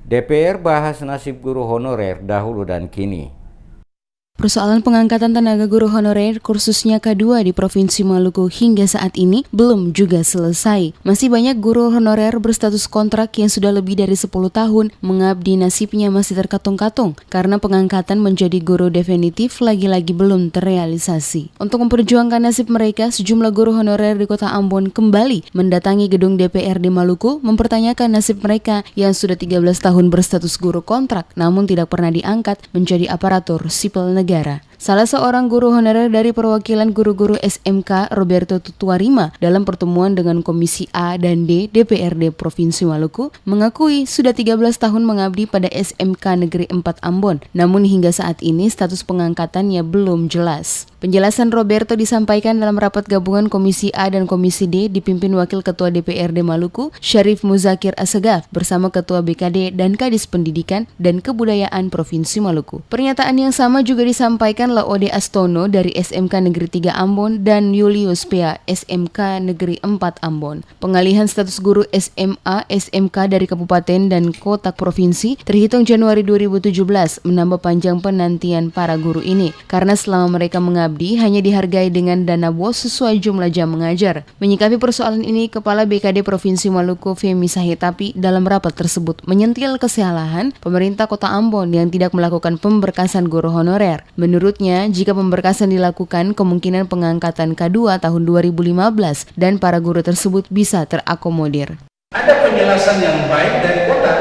DPR bahas nasib guru honorer dahulu dan kini. Persoalan pengangkatan tenaga guru honorer kursusnya K2 di Provinsi Maluku hingga saat ini belum juga selesai. Masih banyak guru honorer berstatus kontrak yang sudah lebih dari 10 tahun mengabdi, nasibnya masih terkatung-katung karena pengangkatan menjadi guru definitif lagi-lagi belum terrealisasi. Untuk memperjuangkan nasib mereka, sejumlah guru honorer di Kota Ambon kembali mendatangi gedung DPR di Maluku mempertanyakan nasib mereka yang sudah 13 tahun berstatus guru kontrak namun tidak pernah diangkat menjadi aparatur sipil negara. Salah seorang guru honorer dari perwakilan guru-guru SMK, Roberto Tutuarima, dalam pertemuan dengan Komisi A dan D DPRD Provinsi Maluku, mengakui sudah 13 tahun mengabdi pada SMK Negeri 4 Ambon, namun hingga saat ini status pengangkatannya belum jelas. Penjelasan Roberto disampaikan dalam rapat gabungan Komisi A dan Komisi D dipimpin Wakil Ketua DPRD Maluku, Syarif Muzakir Assegaf, bersama Ketua BKD dan Kadis Pendidikan dan Kebudayaan Provinsi Maluku. Pernyataan yang sama juga disampaikan Laode Astono dari SMK Negeri 3 Ambon dan Julius Pea SMK Negeri 4 Ambon. Pengalihan status guru SMA, SMK dari kabupaten dan kota provinsi terhitung Januari 2017 menambah panjang penantian para guru ini karena selama mereka mengabdi hanya dihargai dengan dana bos sesuai jumlah jam mengajar. Menyikapi persoalan ini, Kepala BKD Provinsi Maluku Femi Sahitapi dalam rapat tersebut menyentil kesalahan pemerintah Kota Ambon yang tidak melakukan pemberkasan guru honorer. Menurutnya, jika pemberkasan dilakukan, kemungkinan pengangkatan K2 tahun 2015 dan para guru tersebut bisa terakomodir. Ada penjelasan yang baik dari kota,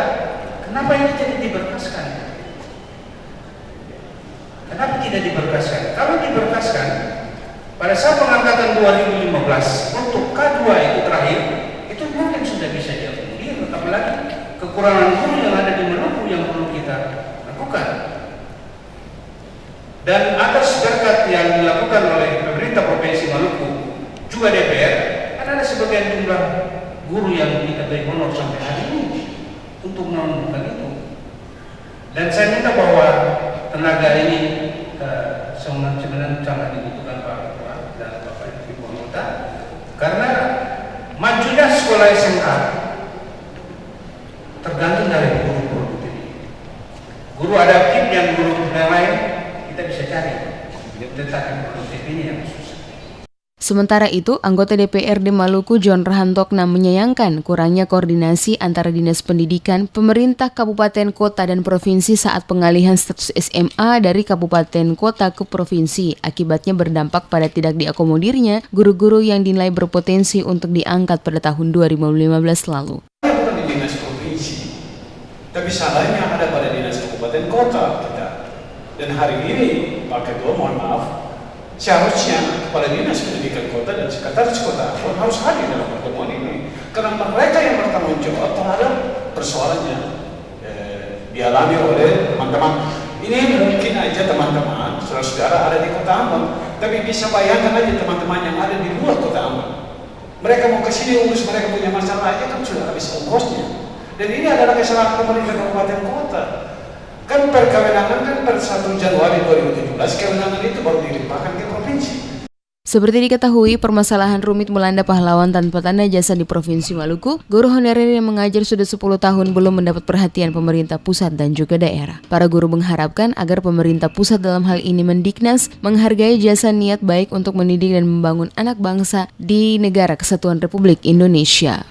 kenapa ini tidak diberkaskan? Kenapa tidak diberkaskan? Kalau diberkaskan, pada saat pengangkatan 2015 untuk K2 itu terakhir, itu mungkin sudah bisa diakomodir, apalagi kekurangan guru yang ada di Maluku yang perlu kita lakukan. Dan atas berkat yang dilakukan oleh pemerintah Provinsi Maluku, juga DPR, kan ada sebagian jumlah guru yang kita beri honor sampai hari ini untuk melakukan itu. Dan saya minta bahwa tenaga ini sebenarnya sangat dibutuhkan Pak Ketua dan Bapak Ibu anggota, karena majunya sekolah SMK tergantung dari guru produktif. Guru adaptif yang guru yang lain kita bisa cari, tetapi produktif ini yang susah. Sementara itu, anggota DPRD Maluku John Rahantokna menyayangkan kurangnya koordinasi antara Dinas Pendidikan, pemerintah kabupaten, kota, dan provinsi saat pengalihan status SMA dari kabupaten kota ke provinsi. Akibatnya berdampak pada tidak diakomodirnya guru-guru yang dinilai berpotensi untuk diangkat pada tahun 2015 lalu. Bukan di Dinas Provinsi, tapi salahnya ada pada Dinas Kabupaten Kota kita. Dan hari ini, Pak Ketua, mohon maaf, seharusnya Kepala Dinas Pendidikan Kota dan Sekretaris Kota harus hadir dalam pertemuan ini. Karena mereka yang bertanggung jawab terhadap persoalannya dialami oleh teman-teman. Ini mungkin aja teman-teman, saudara-saudara ada di Kota Ambon, tapi bisa bayangkan aja teman-teman yang ada di luar Kota Ambon. Mereka mau ke sini urus mereka punya masalah aja kan sudah habis ongkosnya. Dan ini adalah kesalahan pemerintah kabupaten kota. Kan kewenangan kan per 1 Januari 2017 kewenangan itu baru dilimpahkan ke provinsi. Seperti diketahui, permasalahan rumit melanda pahlawan tanpa tanda jasa di Provinsi Maluku. Guru honorer yang mengajar sudah 10 tahun belum mendapat perhatian pemerintah pusat dan juga daerah. Para guru mengharapkan agar pemerintah pusat dalam hal ini Mendiknas menghargai jasa niat baik untuk mendidik dan membangun anak bangsa di Negara Kesatuan Republik Indonesia.